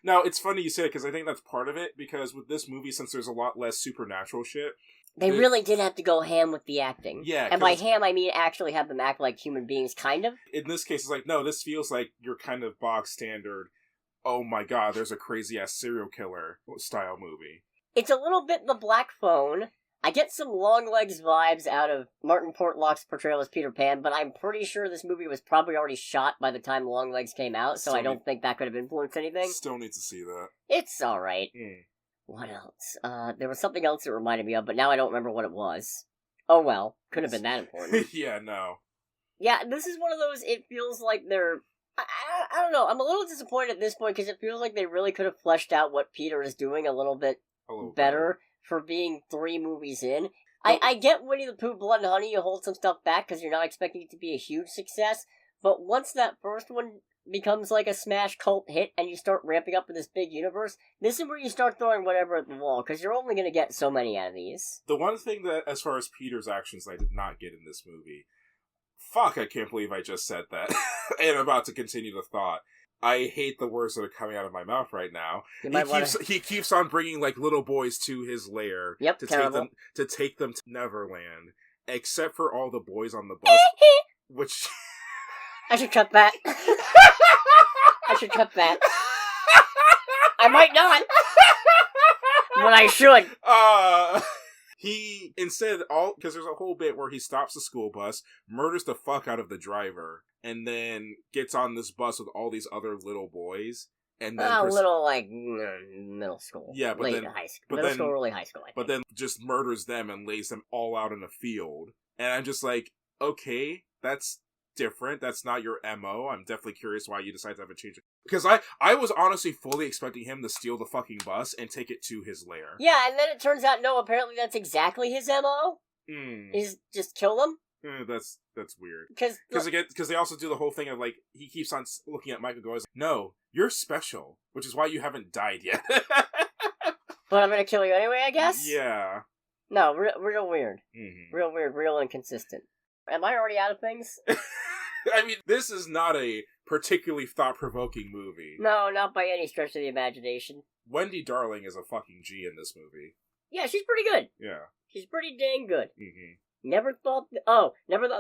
Now, it's funny you say it, because I think that's part of it, because with this movie, since there's a lot less supernatural shit... They really did have to go ham with the acting. Yeah. And by ham, I mean actually have them act like human beings, kind of. In this case, it's like, no, this feels like your kind of box standard, oh my god, there's a crazy-ass serial killer style movie. It's a little bit The Black Phone. I get some Longlegs vibes out of Martin Portlock's portrayal as Peter Pan, but I'm pretty sure this movie was probably already shot by the time Longlegs came out, so I don't think that could have influenced anything. Still need to see that. It's alright. What else? There was something else that reminded me of, but now I don't remember what it was. Oh well, couldn't have been that important. Yeah, no. Yeah, this is one of those, it feels like they're... I don't know, I'm a little disappointed at this point, because it feels like they really could have fleshed out what Peter is doing a little bit better for being 3 movies in. I get Winnie the Pooh, Blood and Honey, you hold some stuff back because you're not expecting it to be a huge success, but once that first one becomes like a smash cult hit and you start ramping up with this big universe, this is where you start throwing whatever at the wall, because you're only going to get so many out of these. The one thing that, as far as Peter's actions, I did not get in this movie... Fuck, I can't believe I just said that. And I'm about to continue the thought. I hate the words that are coming out of my mouth right now. He keeps on bringing like little boys to his lair to take them to Neverland, except for all the boys on the bus, which I should cut that. I might not, but I should. He instead because there's a whole bit where he stops the school bus, murders the fuck out of the driver, and then gets on this bus with all these other little boys. And then little like middle school, yeah, but then high school, middle school, early high school. But then just murders them and lays them all out in a field. And I'm just like, okay, that's different. That's not your MO. I'm definitely curious why you decided to have a change. Because I was honestly fully expecting him to steal the fucking bus and take it to his lair. Yeah, and then it turns out, no, apparently that's exactly his MO. Is just kill them. That's weird. Because they also do the whole thing of, like, he keeps on looking at Michael going, no, you're special, which is why you haven't died yet. But I'm gonna kill you anyway, I guess? Yeah. No, real weird. Mm-hmm. Real weird, real inconsistent. Am I already out of things? I mean, this is not a particularly thought-provoking movie. No, not by any stretch of the imagination. Wendy Darling is a fucking G in this movie. Yeah, she's pretty good. Yeah. She's pretty dang good. Mm-hmm. Never thought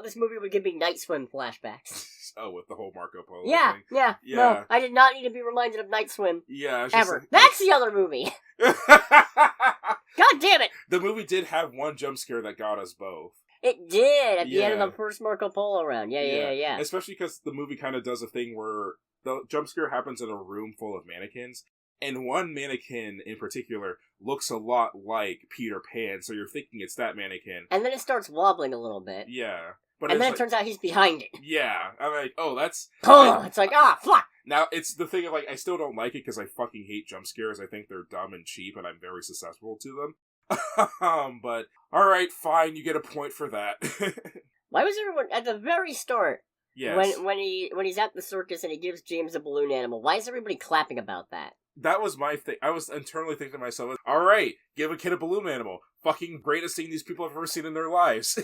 this movie would give me Night Swim flashbacks. Oh, with the whole Marco Polo thing. Yeah. No, I did not need to be reminded of Night Swim. Yeah. Ever. That's the other movie. God damn it! The movie did have one jump scare that got us both. It did, at the end of the first Marco Polo round. Yeah. Especially because the movie kind of does a thing where the jump scare happens in a room full of mannequins, and one mannequin in particular looks a lot like Peter Pan, so you're thinking it's that mannequin. And then it starts wobbling a little bit. Yeah. And then it turns out he's behind it. Yeah. I'm like, oh, that's... It's like, fuck! Now, it's the thing of, like, I still don't like it because I fucking hate jump scares. I think they're dumb and cheap, and I'm very susceptible to them. But, alright, fine, you get a point for that. Why was everyone, at the very start, yes. when he's at the circus and he gives James a balloon animal, why is everybody clapping about that? That was my thing. I was internally thinking to myself, alright, give a kid a balloon animal. Fucking greatest thing these people have ever seen in their lives.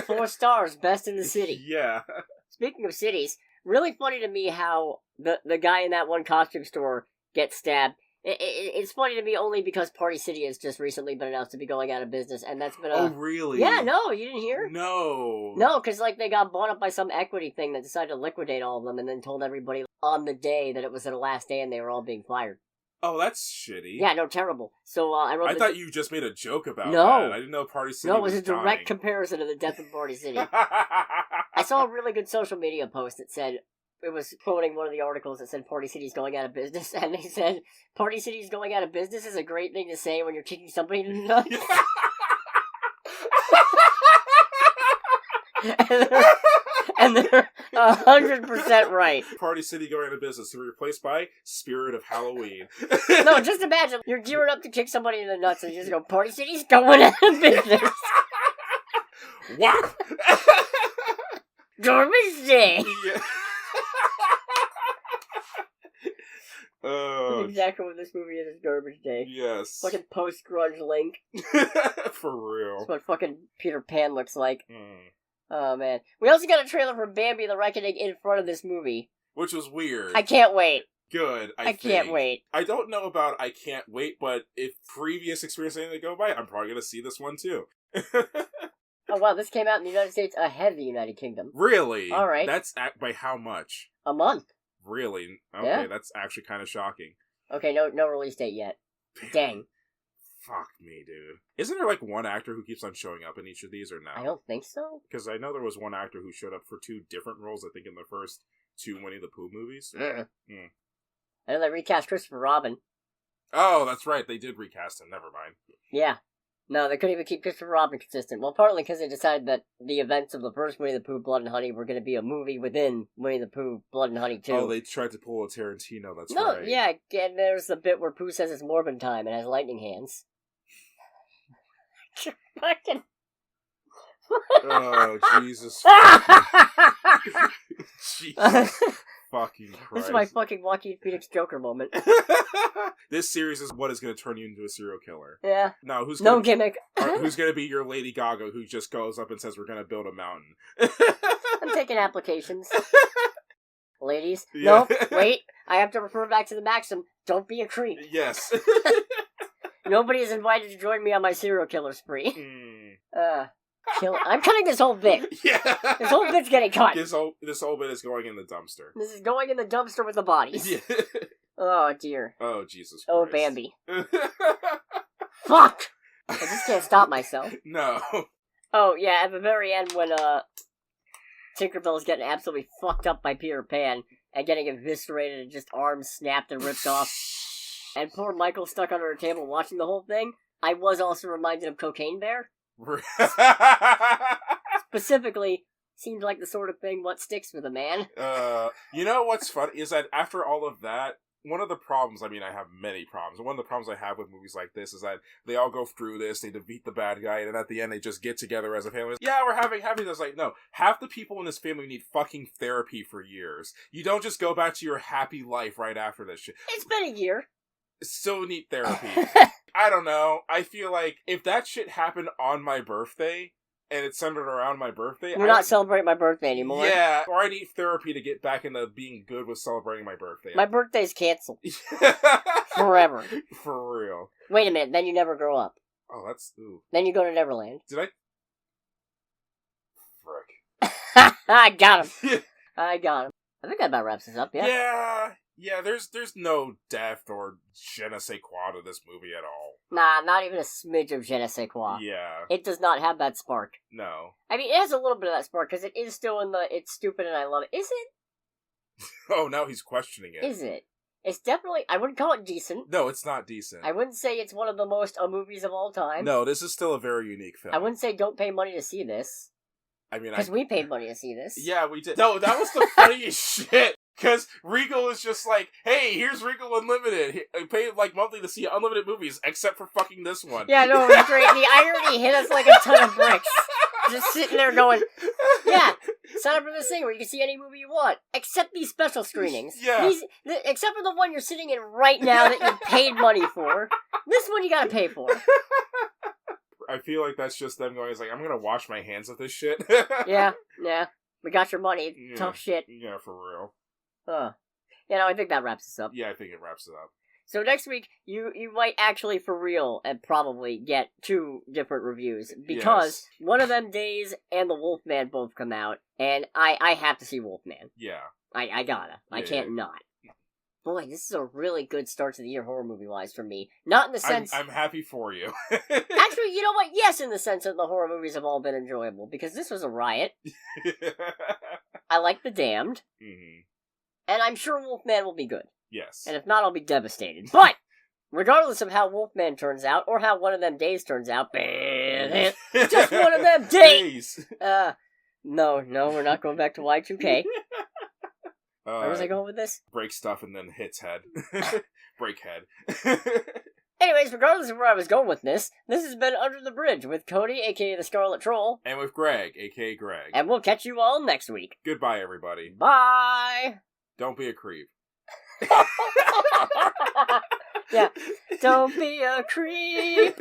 4 stars, best in the city. Yeah. Speaking of cities, really funny to me how the guy in that one costume store gets stabbed. It's funny to me only because Party City has just recently been announced to be going out of business, and that's been Oh, really? Yeah, no, you didn't hear? No. No, because, like, they got bought up by some equity thing that decided to liquidate all of them and then told everybody on the day that it was their last day and they were all being fired. Oh, that's shitty. Yeah, no, terrible. So, I thought you just made a joke about that. I didn't know Party City was No, it was a direct dying. comparison to the death of Party City. I saw a really good social media post that said, it was quoting one of the articles that said Party City's going out of business, and they said, Party City's going out of business is a great thing to say when you're kicking somebody in the nuts. And they're 100% right. Party City going out of business to be replaced by Spirit of Halloween. No, just imagine, you're gearing up to kick somebody in the nuts, and you just go, Party City's going out of business. What? Garbage Day! Yeah. That's exactly what this movie is Garbage Day. Yes. Fucking post-grunge Link. For real. That's what fucking Peter Pan looks like. Oh, man. We also got a trailer for Bambi the Reckoning in front of this movie. Which was weird. I can't wait. Good, I think. Can't wait. I don't know about I can't wait, but if previous experience anything to go by, I'm probably going to see this one too. Oh, wow, this came out in the United States ahead of the United Kingdom. Really? All right. That's by how much? A month. Really? Okay, yeah. That's actually kind of shocking. Okay, no release date yet. Dang. Fuck me, dude. Isn't there, like, one actor who keeps on showing up in each of these, or no? I don't think so. Because I know there was one actor who showed up for 2 different roles, I think, in the first 2 Winnie the Pooh movies. I know they recast Christopher Robin. Oh, that's right. They did recast him. Never mind. Yeah. No, they couldn't even keep Christopher Robin consistent. Well, partly because they decided that the events of the first Winnie the Pooh, Blood and Honey, were going to be a movie within Winnie the Pooh, Blood and Honey 2. Oh, they tried to pull a Tarantino, that's right. No, yeah, and there's the bit where Pooh says it's Morbin time and has lightning hands. Fucking... Oh, Jesus. Jesus fucking Christ. This is my fucking Joaquin Phoenix Joker moment. This series is what is going to turn you into a serial killer. Yeah. No, no gimmick. Who's going to be your Lady Gaga who just goes up and says, we're going to build a mountain? I'm taking applications. Ladies. Yeah. No, wait. I have to refer back to the maxim. Don't be a creep. Yes. Nobody is invited to join me on my serial killer spree. I'm cutting this whole bit. Yeah. This whole bit's getting cut. This whole bit is going in the dumpster. This is going in the dumpster with the bodies. Yeah. Oh, dear. Oh, Jesus Christ. Oh, Bambi. Fuck! I just can't stop myself. No. Oh, yeah, at the very end when, Tinkerbell's getting absolutely fucked up by Peter Pan and getting eviscerated and just arms snapped and ripped off. And poor Michael stuck under a table watching the whole thing. I was also reminded of Cocaine Bear. Specifically, Seems like the sort of thing what sticks with a man. You know what's funny is that after all of that, one of the problems, I mean, I have many problems. One of the problems I have with movies like this is that they all go through this, they defeat the bad guy, and then at the end they just get together as a family. Yeah, we're having happiness. Like, no, half the people in this family need fucking therapy for years. You don't just go back to your happy life right after this shit. It's been a year. Still need therapy. I don't know. I feel like if that shit happened on my birthday, and it's centered around my birthday. We're not celebrating my birthday anymore. Yeah, or I need therapy to get back into being good with celebrating my birthday. My birthday's canceled. Forever. For real. Wait a minute, then you never grow up. Oh, that's... Ooh. Then you go to Neverland. Did I... Frick. I got him. I got him. I think that about wraps this up, yeah? Yeah, there's no depth or je ne sais quoi to this movie at all. Nah, not even a smidge of je ne sais quoi. Yeah. It does not have that spark. No. I mean, it has a little bit of that spark, because it is still in the, it's stupid and I love it. Is it? Oh, now he's questioning it. Is it? It's definitely, I wouldn't call it decent. No, it's not decent. I wouldn't say it's one of the most movies of all time. No, this is still a very unique film. I wouldn't say don't pay money to see this. I mean, because we paid money to see this. Yeah, we did. No, that was the funniest shit. Because Regal is just like, hey, here's Regal Unlimited. I pay like monthly to see unlimited movies, except for fucking this one. Yeah, no, it was great. The irony hit us like a ton of bricks. Just sitting there going, yeah, sign up for this thing where you can see any movie you want, except these special screenings. Yeah. Except for the one you're sitting in right now that you paid money for. This one you gotta pay for. I feel like that's just them going, it's like, I'm gonna wash my hands of this shit. Yeah. We got your money. Yeah. Tough shit. Yeah, for real. You know, I think that wraps this up. Yeah, I think it wraps it up. So next week, you might actually, for real, and probably get 2 different reviews. Because one of them days and the Wolfman both come out, and I have to see Wolfman. Yeah. I gotta. Yeah, I can't not. Boy, this is a really good start to the year horror movie-wise for me. Not in the sense... I'm happy for you. Actually, you know what? Yes, in the sense that the horror movies have all been enjoyable, because this was a riot. I like The Damned. Mm-hmm. And I'm sure Wolfman will be good. Yes. And if not, I'll be devastated. But, regardless of how Wolfman turns out, or how one of them days turns out, just one of them days! No, we're not going back to Y2K. Where was I going with this? Break stuff and then hits head. Break head. Anyways, regardless of where I was going with this has been Under the Bridge with Cody, aka the Scarlet Troll. And with Greg, aka Greg. And we'll catch you all next week. Goodbye, everybody. Bye! Don't be a creep. Yeah. Don't be a creep.